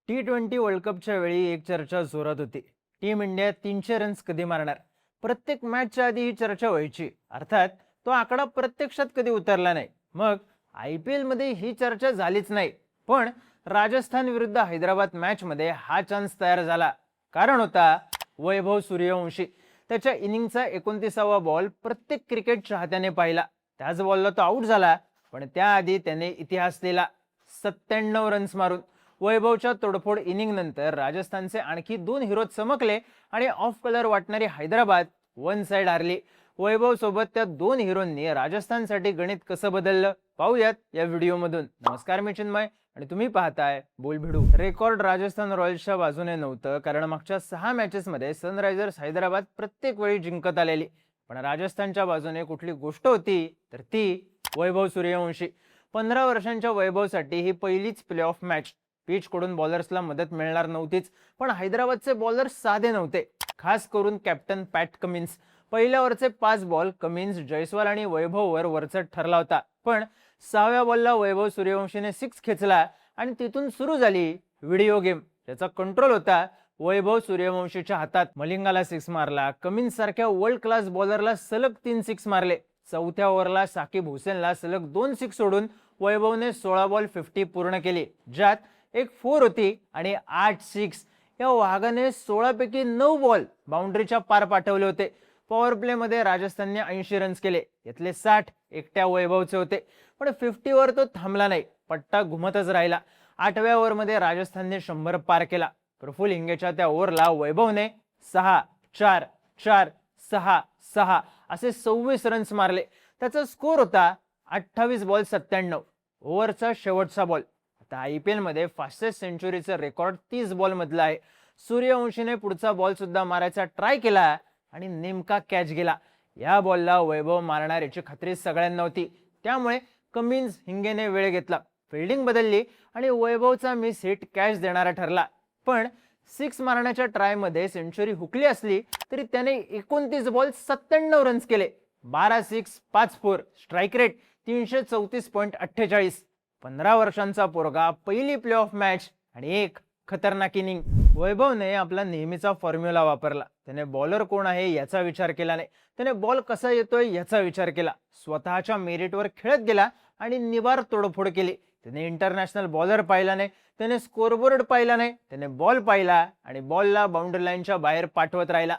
T20 world कपच्या वेळी एक चर्चा जोरात होती. टीम इंडिया 300 रन्स कधी मारणार. प्रत्येक मॅचच्या आधी ही चर्चा व्हायची. अर्थात तो आकडा प्रत्यक्षात कधी उतरला नाही. मग IPL मध्ये ही चर्चा झालीच नाही. पण राजस्थान विरुद्ध हैदराबाद मॅच मध्ये हा चान्स तयार झाला. कारण होता वैभव सूर्यवंशी. त्याच्या इनिंगचा 29वा बॉल प्रत्येक क्रिकेट चाहत्याने पाहिला. त्याच बॉलला तो आउट झाला, पण त्याआधी त्याने इतिहास लिहिला. 97 रन्स मारून. वैभवच्या तोडफोड इनिंग नंतर राजस्थानचे आणखी 2 हिरो चमकले आणि ऑफ कलर वाटणारी हैदराबाद वन साइड हारली. वैभव सोबत त्या 2 हिरोंनी राजस्थानसाठी गणित कसं बदललं पाहूयात या व्हिडिओमधून. नमस्कार, मी चिन्मय आणि तुम्ही पाहताय बोलभिडू. रेकॉर्ड राजस्थान रॉयल्सच्या बाजूने नव्हतं, कारण मागच्या 6 मॅचेसमध्ये सनरायझर्स हैदराबाद प्रत्येक वेळी जिंकत आलेली. पण राजस्थानच्या बाजूने कुठली गोष्ट होती तर ती वैभव सूर्यवंशी. 15 वर्षांच्या वैभवसाठी ही पहिलीच प्लेऑफ मॅच. पिच कडून बॉलर्सला मदत मिळणार नव्हतीच, पण हैदराबादचे बॉलर्स साधे नव्हते. खास करून कॅप्टन पॅट कमिन्स. पहिल्या ओव्हरचे 5 बॉल कमिन्स, जयस्वाल आणि वैभववर वरचढ ठरला होता. पण 6व्या बॉलला वैभव सूर्यवंशीने 6 खेचला आणि तिथून सुरू झाली व्हिडिओ गेम. त्याचा कंट्रोल होता वैभव सूर्यवंशीच्या हातात. मलिंगाला 6 मारला, कमिन्स सारख्या वर्ल्ड क्लास बॉलरला सलग 3 6 मारले. 4थ्या ओव्हरला साकिब हुसेनला सलग 2 6 सोडून वैभवने 16 बॉल 50 पूर्ण केली, ज्यात एक 4 होती आणि 8 6. या वाघाने 16 पैकी 9 बॉल बाउंड्रीच्या पार पाठवले होते. पॉवर प्ले मध्ये राजस्थानने 80 रन्स केले, यातले 60 एकट्या वैभवचे होते. पण 50 वर तो थांबला नाही, पट्टा घुमतच राहिला. 8व्या ओव्हरमध्ये राजस्थानने 100 पार केला. प्रफुल्ल हिंगेच्या त्या ओव्हरला वैभवने 6 4 4 6 6 असे 26 रन्स मारले. त्याचा स्कोर होता 28 बॉल 97. ओव्हरचा शेवटचा बॉल. आता IPL मध्ये फास्टेस्ट सेंचुरीचा रेकॉर्ड 30 बॉल मधला आहे. सूर्यवंशीने पुढचा बॉल सुद्धा मारायचा ट्राय केला आणि नेमका कॅच गेला. या बॉलला वैभव मारणार याची खात्री सगळ्यांना होती, त्यामुळे कमिन्स हिंगेने वेळ घेतला, फिल्डिंग बदलली आणि वैभवचा मिस हिट कॅच देणारा ठरला. पण 6 मारण्याच्या ट्राय मध्ये सेंचुरी हुकली असली तरी त्याने 29 बॉल 97 रन्स केले. 12 6 5 4. Strike rate 334.48. 15 वर्षांचा पोरगा, पहिली प्लेऑफ मॅच आणि एक खतरनाक इनिंग. वैभवने आपला नेहमीचा फॉर्म्युला वापरला. त्याने बॉलर कोण आहे याचा विचार केला नाही, त्याने बॉल कसा येतोय याचा विचार केला. स्वतःच्या मेरिटवर खेळत गेला आणि निबार तोडफोड केली. त्याने इंटरनॅशनल बॉलर पाहिला नाही, त्याने स्कोरबोर्ड पाहिला नाही, त्याने बॉल पाहिला आणि बॉलला बाउंड्री लाईनच्या बाहेर पाठवत राहिला.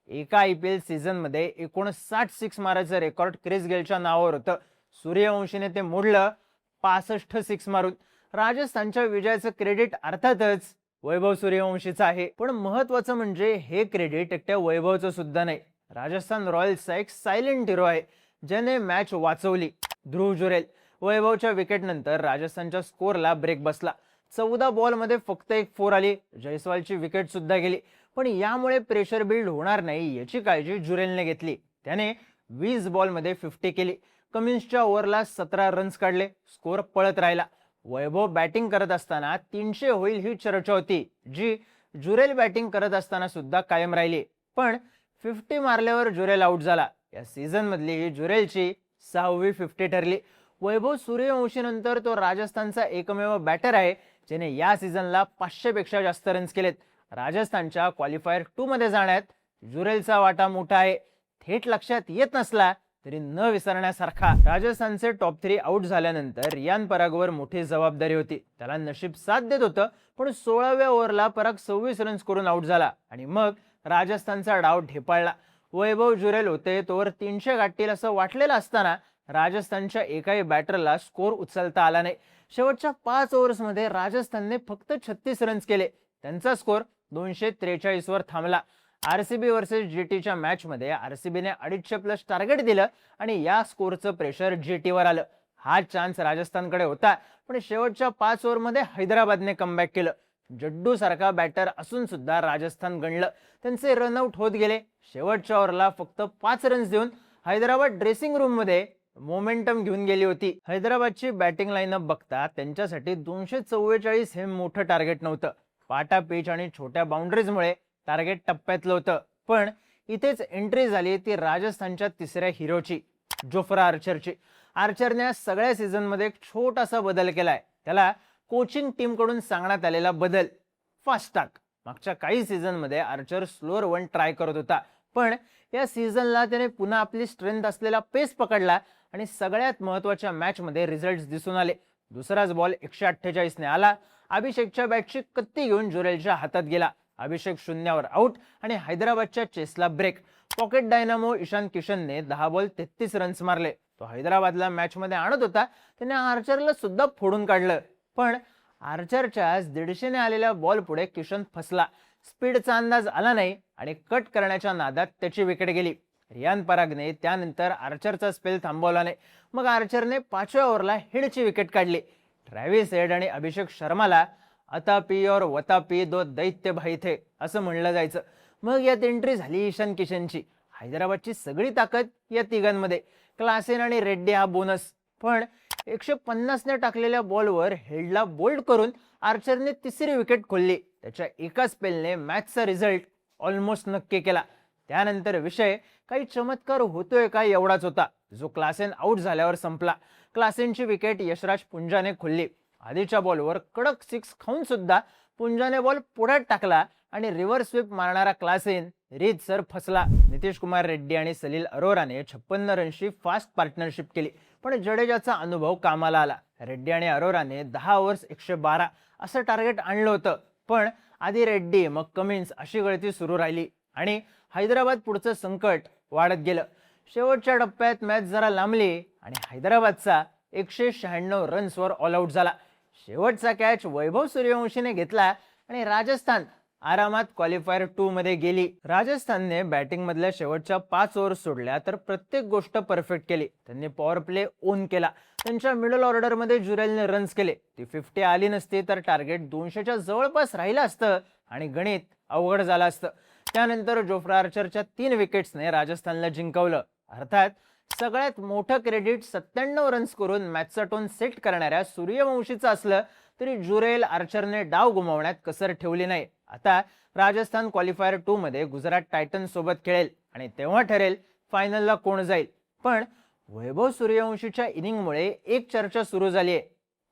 एका IPL सीझन मध्ये 59 6 मारायचं रेकॉर्ड क्रिस गेलच्या नावावर होतं. सूर्यवंशीने ते मोडलं 65 6 मारून. राजस्थानच्या विजयाचं क्रेडिट अर्थातच वैभव सूर्यवंशीचं आहे. पण महत्वाचं म्हणजे हे क्रेडिट एकट्या वैभवचं सुद्धा नाही. राजस्थान रॉयल्सचा एक सायलेंट हिरो आहे ज्याने मॅच वाचवली. ध्रुव जुरेल. वैभवच्या विकेट नंतर राजस्थानच्या स्कोरला ब्रेक बसला. 14 बॉल मध्ये फक्त एक 4 आली. जयस्वालची विकेट सुद्धा गेली. पण यामुळे प्रेशर बिल्ड होणार नाही याची काळजी जुरेलने घेतली. त्याने 20 बॉल मध्ये 50 केली. कमिन्सच्या ओव्हरला 17 रन्स काढले. स्कोर पळत राहिला. वैभव बॅटिंग करत असताना 300 होईल ही चर्चा होती, जी जुरेल बॅटिंग करत असताना सुद्धा कायम राहिली. पण 50 मारल्यावर जुरेल आउट झाला. या सीझन मधली ही जुरेलची 6वी 50 ठरली. वैभव सूर्यवंशी नंतर तो राजस्थानचा एकमेव बॅटर आहे ज्याने या सीझनला 500 पेक्षा जास्त रन्स केलेत. राजस्थानच्या क्वालिफायर 2 मध्ये जाण्यात जुरेलचा वाटा मोठा आहे. थेट लक्षात येत नसला तरी न विसरण्यासारखा. राजस्थानचे टॉप 3 आउट झाल्यानंतर रियान परागवर मोठी जबाबदारी होती. त्याला नशीब साथ देत होतं, पण 16व्या ओव्हरला पराग 26 रन्स करून आउट झाला आणि मग राजस्थानचा डाव ढेपाळला. वैभव जुरेल होते तोवर 300 गाठतील असं वाटलेलं असताना राजस्थानच्या एकाही बॅटरला स्कोर उचलता आला नाही. शेवटच्या 5 ओव्हर्समध्ये राजस्थानने फक्त 36 रन्स केले. त्यांचा स्कोर 243 वर थांबला. RCB वर्सेस GTच्या मॅच मध्ये RCBने 250+ टार्गेट दिलं आणि या स्कोरचं प्रेशर GTवर आलं. हा चान्स राजस्थानकडे होता, पण शेवटच्या 5 ओव्हरमध्ये हैदराबादने कमबॅक केलं. जड्डू सारखा बॅटर असून सुद्धा राजस्थान गणलं. त्यांचे रनआउट होत गेले. शेवटच्या ओव्हरला फक्त 5 रन्स देऊन हैदराबाद ड्रेसिंग रूम मध्ये मोमेंटम घेऊन गेली होती. हैदराबादची बॅटिंग लाईनअप बघता त्यांच्यासाठी 244 हे मोठं टार्गेट नव्हतं. पाटा पिच आणि छोट्या बाउंड्रीजमुळे टार्गेट टप्प्यातलं होतं. पण इथेच एंट्री झाली ती राजस्थानच्या तिसऱ्या हिरोची, जोफ्रा आर्चरची. आर्चरने सगळ्या सीझन मध्ये एक छोटासा बदल केलाय. त्याला कोचिंग टीम कडून सांगण्यात आलेला बदल. फास्ट टाक. मागच्या काही सीझनमध्ये आर्चर स्लोअर वन ट्राय करत होता, पण या सीझनला त्याने पुन्हा आपली स्ट्रेंथ असलेला पेस पकडला आणि सगळ्यात महत्त्वाच्या मॅचमध्ये रिझल्ट्स दिसून आले. दुसराच बॉल 148 ने आला. अभिषेकच्या बॅटची कत्ती घेऊन जुरेलच्या हातात गेला. अभिषेक शून्यावर आउट आणि हैदराबादच्या चेसला ब्रेक. पॉकेट डायनामो ईशान किशनने 10 बॉल 33 रन्स मारले. तो हैदराबादला मॅचमध्ये आणत होता, त्याने आर्चरला सुद्धा फोडून काढलं. पण आर्चरच्या 150 ने आलेल्या बॉल पुढे किशन फसला. स्पीडचा अंदाज आला नाही आणि कट करण्याच्या नादात त्याची विकेट गेली. रियान परागने त्यानंतर आर्चरचा स्पेल थांबवला नाही. मग आर्चरने 5व्या ओव्हरला हेडची विकेट काढली. ट्रॅव्हिस हेड आणि अभिषेक शर्माला अतापी और वतापी दो दैत्य भाई थे असं म्हणलं जायचं. मग यात एंट्री झाली ईशान किशनची. हैदराबादची सगळी ताकद या तिघांमध्ये. क्लासेन आणि रेड्डी हा बोनस. पण 150 ने टाकलेल्या बॉलवर हेडला बोल्ड करून आर्चरने तिसरी विकेट खोलली. त्याच्या एका स्पेलने मॅचचा रिझल्ट ऑलमोस्ट नक्की केला. त्यानंतर विषय काही चमत्कार होतोय का एवढाच होता, जो क्लासेन आउट झाल्यावर संपला. क्लासेनची विकेट यशराज पुंजाने खोलली. आधीच्या बॉलवर कडक 6 खाऊन सुद्धा पुंजाने बॉल पुढ्यात टाकला आणि रिव्हर्स स्वीप मारणारा क्लासेन रीतसर फसला. नितीश कुमार रेड्डी आणि सलील अरोराने 56 रनची फास्ट पार्टनरशिप केली, पण जडेजाचा अनुभव कामाला आला. रेड्डी आणि अरोराने 10 ओव्हर्स 112 असं टार्गेट आणलं होतं, पण आधी रेड्डी मग कमिन्स अशी गळती सुरू राहिली आणि हैदराबाद पुढचं संकट वाढत गेलं. शेवटच्या टप्प्यात मॅच जरा लांबली आणि हैदराबादचा 196 रन्सवर ऑल आउट झाला. शेवटचा कॅच वैभव सूर्यवंशीने घेतला आणि राजस्थान आरामात क्वालिफायर 2 मध्ये गेली. राजस्थानने बॅटिंग मधल्या शेवटच्या 5 ओव्हर्स सोडल्या तर प्रत्येक गोष्ट परफेक्ट केली. त्यांनी पॉवर प्ले ओन केला. त्यांच्या मिडल ऑर्डर मध्ये जुरेलने रन्स केले. ती 50 आली नसती तर टार्गेट 200च्या जवळपास राहिलं असतं आणि गणित अवघड झालं असतं. त्यानंतर जोफ्रा आर्चरच्या 3 विकेट्सने राजस्थानला जिंकवलं. अर्थात सगळ्यात मोठं क्रेडिट 97 रन्स करून मॅचचा टोन सेट करणाऱ्या सूर्यवंशीचं असलं तरी जुरेल आर्चरने डाव गमावण्यात कसर ठेवली नाही. आता राजस्थान क्वालिफायर 2 मध्ये गुजरात टायटन्स सोबत खेळेल आणि तेव्हा ठरेल फायनलला कोण जाईल. पण वैभव सूर्यवंशीच्या इनिंगमुळे एक चर्चा सुरू झाली आहे.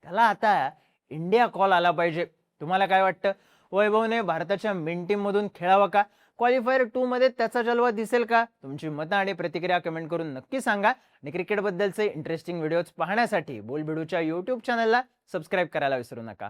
त्याला आता इंडिया कॉल आला पाहिजे. तुम्हाला काय वाटतं? वैभवने भारताच्या मेन टीम मधून खेळावं का? क्वालिफायर 2 मध्ये त्याचा जलवा दिसेल का? तुमची मतं आणि प्रतिक्रिया कमेंट करून नक्की सांगा. आणि क्रिकेटबद्दलचे इंटरेस्टिंग व्हिडिओज पाहण्यासाठी बोलबिडूच्या YouTube चॅनलला सबस्क्राईब करायला विसरू नका.